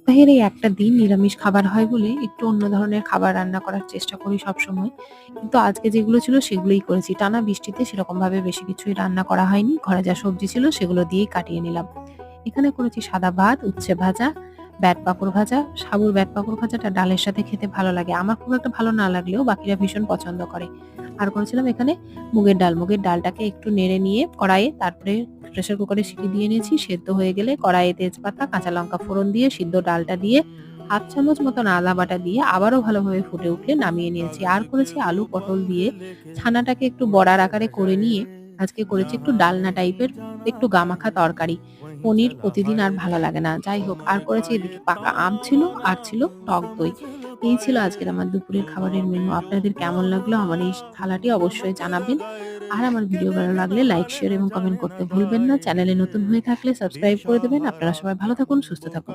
সপ্তাহের এই একটা দিন নিরামিষ খাবার হয় বলে একটু অন্য ধরনের খাবার রান্না করার চেষ্টা করি সবসময়। কিন্তু আজকে যেগুলো ছিল সেগুলোই করেছি। টানা বৃষ্টিতে সেরকমভাবে বেশি কিছুই রান্না করা হয়নি। ঘরে যা সবজি ছিল সেগুলো দিয়েই কাটিয়ে নিলাম। এখানে করেছি সাদা ভাত, উচ্ছে ভাজা, ব্যাট পাঁপড় ভাজা। সাবুর ব্যাট পাঁপড় ভাজাটা ডালের সাথে খেতে ভালো লাগে। আমার খুব একটা ভালো না লাগলেও বাকিরা ভীষণ পছন্দ করে। আর করেছিলাম এখানে মুগের ডাল। মুগের ডালটাকে একটু নেড়ে নিয়ে কড়াইয়ে তারপরে প্রেসার কুকারে সিটি দিয়ে নিয়েছি। সেদ্ধ হয়ে গেলে কড়াইয়ে তেজপাতা, কাঁচা লঙ্কা ফোড়ন দিয়ে সিদ্ধ ডালটা দিয়ে ১/২ চামচ মতন আদা বাটা দিয়ে আবারও ভালোভাবে ফুটে উঠলে নামিয়ে নিয়েছি। আর করেছি আলু পটল দিয়ে ছানাটাকে একটু বড়ার আকারে করে নিয়ে আজকে করেছি একটু ডালনা টাইপের একটু গামাখা তরকারি। পনির প্রতিদিন আর ভালো লাগে না। যাই হোক, আর করেছি এদিকে পাকা আম ছিল আর ছিল টক দই। এই ছিল আজকের আমার দুপুরের খাবারের মেনু। আপনাদের কেমন লাগলো আমার এই থালাটি অবশ্যই জানাবেন। আর আমার ভিডিও ভালো লাগলে লাইক, শেয়ার এবং কমেন্ট করতে ভুলবেন না। চ্যানেলে নতুন হয়ে থাকলে সাবস্ক্রাইব করে দেবেন। আপনারা সবাই ভালো থাকুন, সুস্থ থাকুন।